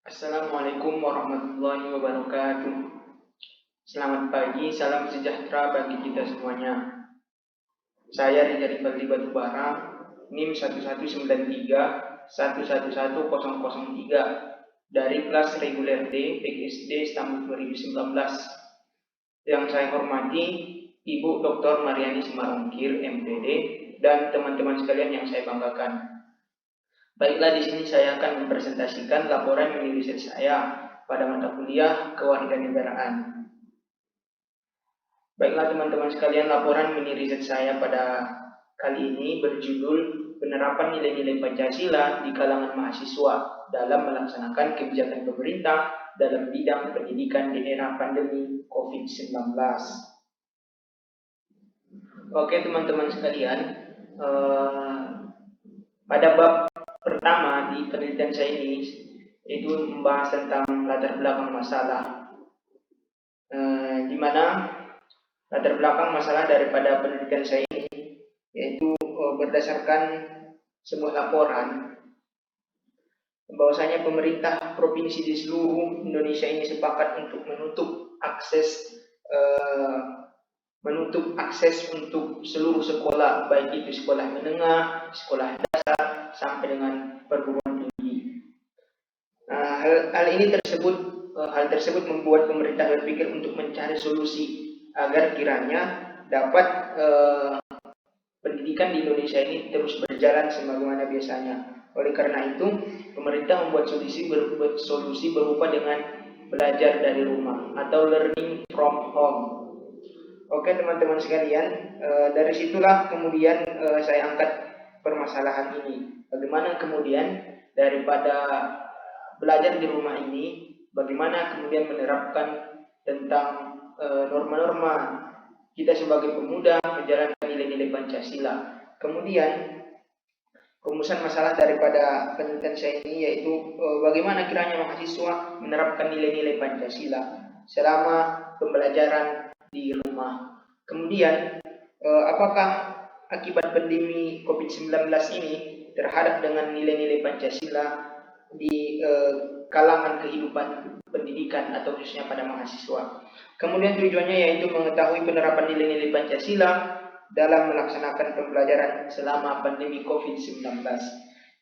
Assalamualaikum warahmatullahi wabarakatuh. Selamat pagi, salam sejahtera bagi kita semuanya. Saya Rizal Rivaldi Batubara, NIM 1193111003 dari kelas reguler D PGSD Istanbul 2019. Yang saya hormati Ibu Dr. Mariani Simarongkir, MPD, dan teman-teman sekalian yang saya banggakan. Baiklah, di sini saya akan mempresentasikan laporan mini riset saya pada mata kuliah kewarganegaraan. Baiklah teman-teman sekalian, laporan mini riset saya pada kali ini berjudul Penerapan Nilai-Nilai Pancasila di Kalangan Mahasiswa dalam Melaksanakan Kebijakan Pemerintah dalam Bidang Pendidikan di Era Pandemi COVID-19. Oke teman-teman sekalian, pada bab pertama di penelitian saya ini itu membahas tentang latar belakang masalah, di mana latar belakang masalah daripada penelitian saya ini yaitu berdasarkan sebuah laporan bahwasanya pemerintah provinsi di seluruh Indonesia ini sepakat untuk menutup akses untuk seluruh sekolah, baik itu sekolah menengah, sekolah dasar sampai dengan perguruan tinggi. Hal tersebut membuat pemerintah berpikir untuk mencari solusi agar kiranya dapat pendidikan di Indonesia ini terus berjalan sebagaimana biasanya. Oleh karena itu, pemerintah membuat solusi berupa dengan belajar dari rumah atau learning from home. Oke teman-teman sekalian, dari situlah kemudian saya angkat permasalahan ini. Bagaimana kemudian daripada belajar di rumah ini, bagaimana kemudian menerapkan tentang norma-norma kita sebagai pemuda menjalankan nilai-nilai Pancasila. Kemudian rumusan masalah daripada penelitian saya ini yaitu bagaimana kiranya mahasiswa menerapkan nilai-nilai Pancasila selama pembelajaran di rumah. Kemudian apakah akibat pandemi COVID-19 ini terhadap dengan nilai-nilai Pancasila di kalangan kehidupan pendidikan atau khususnya pada mahasiswa. Kemudian tujuannya yaitu mengetahui penerapan nilai-nilai Pancasila dalam melaksanakan pembelajaran selama pandemi COVID-19.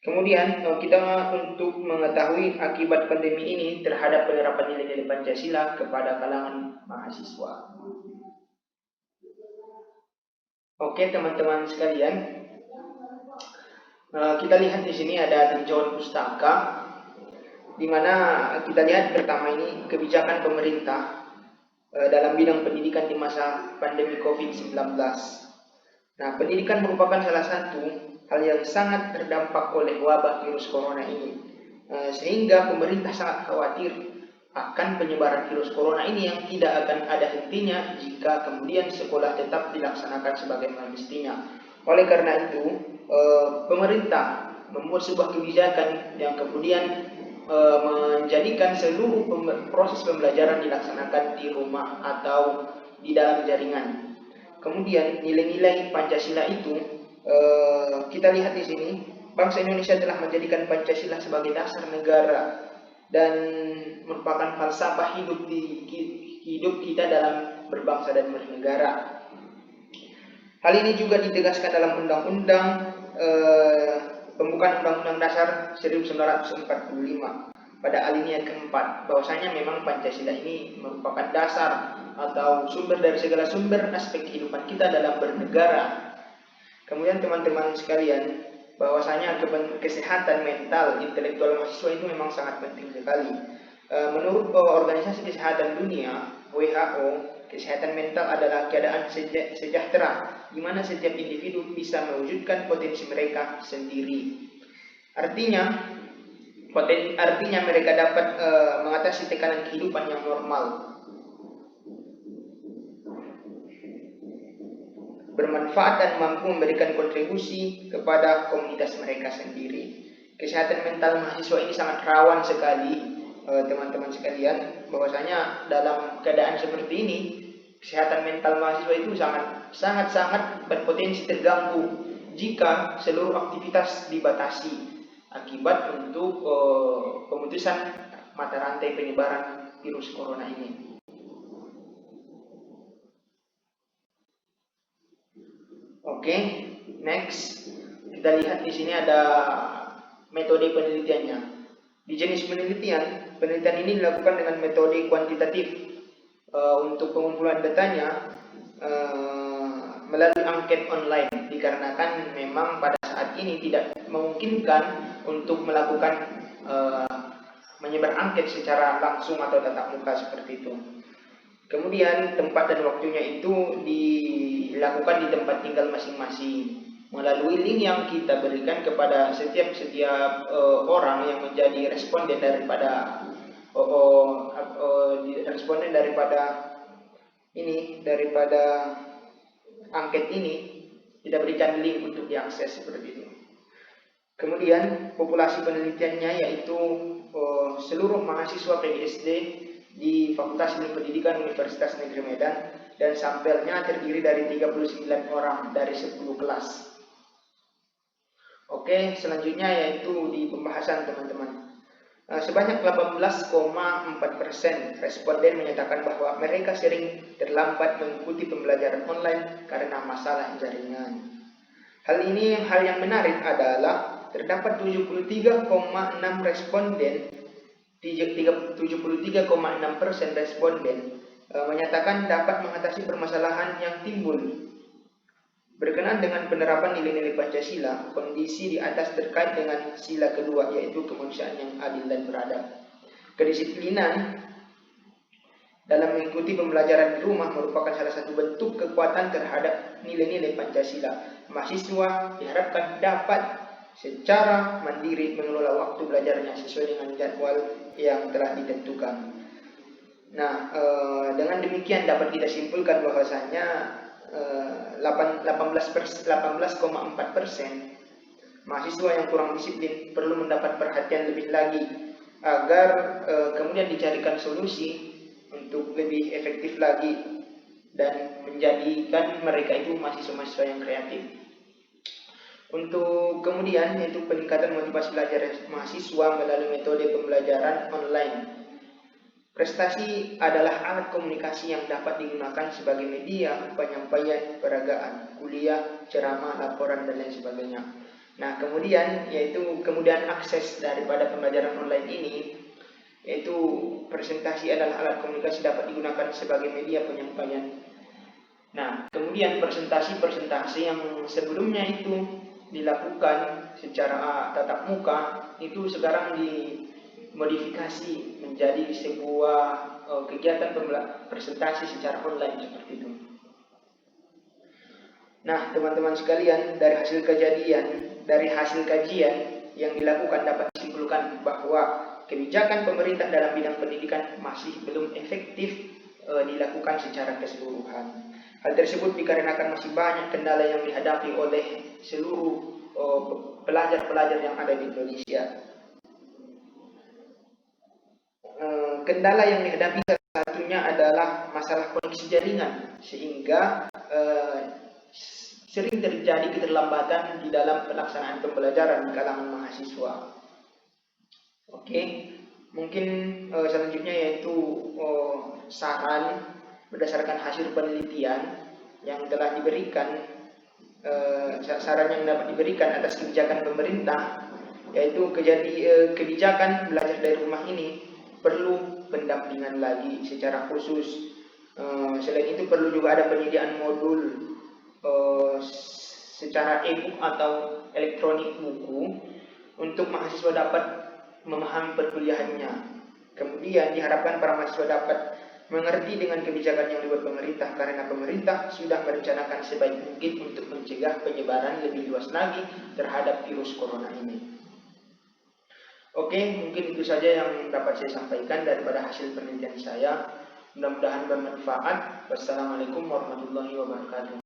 Kemudian kita untuk mengetahui akibat pandemi ini terhadap penerapan nilai-nilai Pancasila kepada kalangan mahasiswa. Oke teman-teman sekalian, kita lihat di sini ada tinjauan pustaka, di mana kita lihat pertama ini kebijakan pemerintah dalam bidang pendidikan di masa pandemi COVID-19. Nah, pendidikan merupakan salah satu hal yang sangat terdampak oleh wabah virus corona ini, sehingga pemerintah sangat khawatir akan penyebaran virus corona ini yang tidak akan ada hentinya jika kemudian sekolah tetap dilaksanakan sebagaimana mestinya. Oleh karena itu, pemerintah membuat sebuah kebijakan yang kemudian menjadikan seluruh proses pembelajaran dilaksanakan di rumah atau di dalam jaringan. Kemudian nilai-nilai Pancasila itu kita lihat di sini, bangsa Indonesia telah menjadikan Pancasila sebagai dasar negara dan merupakan falsafah hidup kita dalam berbangsa dan bernegara. Hal ini juga ditegaskan dalam Undang-Undang Pembukaan Undang-Undang Dasar 1945 pada alinea keempat, bahwasanya memang Pancasila ini merupakan dasar atau sumber dari segala sumber aspek kehidupan kita dalam bernegara. Kemudian teman-teman sekalian, bahwasanya kesehatan mental intelektual mahasiswa itu memang sangat penting sekali. Menurut Organisasi Kesehatan Dunia (WHO), kesehatan mental adalah keadaan sejahtera di mana setiap individu bisa mewujudkan potensi mereka sendiri. Artinya mereka dapat mengatasi tekanan kehidupan yang normal, bermanfaat dan mampu memberikan kontribusi kepada komunitas mereka sendiri. Kesehatan mental mahasiswa ini sangat rawan sekali, teman-teman sekalian, bahwasanya dalam keadaan seperti ini kesehatan mental mahasiswa itu sangat berpotensi terganggu jika seluruh aktivitas dibatasi akibat untuk pemutusan mata rantai penyebaran virus corona ini. Oke, next kita lihat di sini ada metode penelitiannya. Di jenis penelitian ini dilakukan dengan metode kuantitatif. Untuk pengumpulan datanya melalui angket online, dikarenakan memang pada saat ini tidak memungkinkan untuk melakukan menyebar angket secara langsung atau tatap muka seperti itu. Kemudian tempat dan waktunya itu dilakukan di tempat tinggal masing-masing melalui link yang kita berikan kepada setiap orang yang menjadi responden daripada angket ini, kita berikan link untuk diakses seperti itu. Kemudian populasi penelitiannya yaitu seluruh mahasiswa PGSD di Fakultas Ilmu Pendidikan Universitas Negeri Medan, dan sampelnya terdiri dari 39 orang dari 10 kelas. Oke, selanjutnya yaitu di pembahasan teman-teman. Sebanyak 18,4% responden menyatakan bahwa mereka sering terlambat mengikuti pembelajaran online karena masalah jaringan. Hal yang menarik adalah terdapat 73,6% responden menyatakan dapat mengatasi permasalahan yang timbul berkenaan dengan penerapan nilai-nilai Pancasila. Kondisi di atas terkait dengan sila kedua, yaitu kemanusiaan yang adil dan beradab. Kedisiplinan dalam mengikuti pembelajaran di rumah merupakan salah satu bentuk kekuatan terhadap nilai-nilai Pancasila. Mahasiswa diharapkan dapat secara mandiri mengelola waktu belajarnya sesuai dengan jadwal yang telah ditentukan. Nah, dengan demikian dapat kita simpulkan bahwasanya 18,4% mahasiswa yang kurang disiplin perlu mendapat perhatian lebih lagi agar kemudian dicarikan solusi untuk lebih efektif lagi dan menjadikan mereka itu mahasiswa-mahasiswa yang kreatif. Untuk kemudian yaitu peningkatan motivasi belajar mahasiswa melalui metode pembelajaran online. Prestasi adalah alat komunikasi yang dapat digunakan sebagai media penyampaian peragaan, kuliah, ceramah, laporan, dan lain sebagainya. Nah, kemudian akses daripada pembelajaran online ini, yaitu presentasi adalah alat komunikasi dapat digunakan sebagai media penyampaian. Nah, kemudian presentasi yang sebelumnya itu dilakukan secara tatap muka itu sekarang dimodifikasi menjadi sebuah kegiatan presentasi secara online seperti itu. Nah, teman-teman sekalian, dari hasil kajian yang dilakukan dapat disimpulkan bahwa kebijakan pemerintah dalam bidang pendidikan masih belum efektif dilakukan secara keseluruhan. Hal tersebut dikarenakan masih banyak kendala yang dihadapi oleh seluruh pelajar-pelajar yang ada di Indonesia. Kendala yang dihadapi salah satunya adalah masalah koneksi jaringan, sehingga sering terjadi keterlambatan di dalam pelaksanaan pembelajaran di kalangan mahasiswa. Oke, mungkin selanjutnya yaitu saran berdasarkan hasil penelitian yang telah diberikan, saran yang dapat diberikan atas kebijakan pemerintah, yaitu kebijakan belajar dari rumah ini perlu pendampingan lagi secara khusus. Selain itu perlu juga ada penyediaan modul secara e-book atau elektronik buku untuk mahasiswa dapat memahami perkuliahannya. Kemudian diharapkan para mahasiswa dapat mengerti dengan kebijakan yang dibuat pemerintah, karena pemerintah sudah merencanakan sebaik mungkin untuk mencegah penyebaran lebih luas lagi terhadap virus corona ini. Oke, mungkin itu saja yang dapat saya sampaikan daripada hasil penelitian saya. Mudah-mudahan bermanfaat. Wassalamualaikum warahmatullahi wabarakatuh.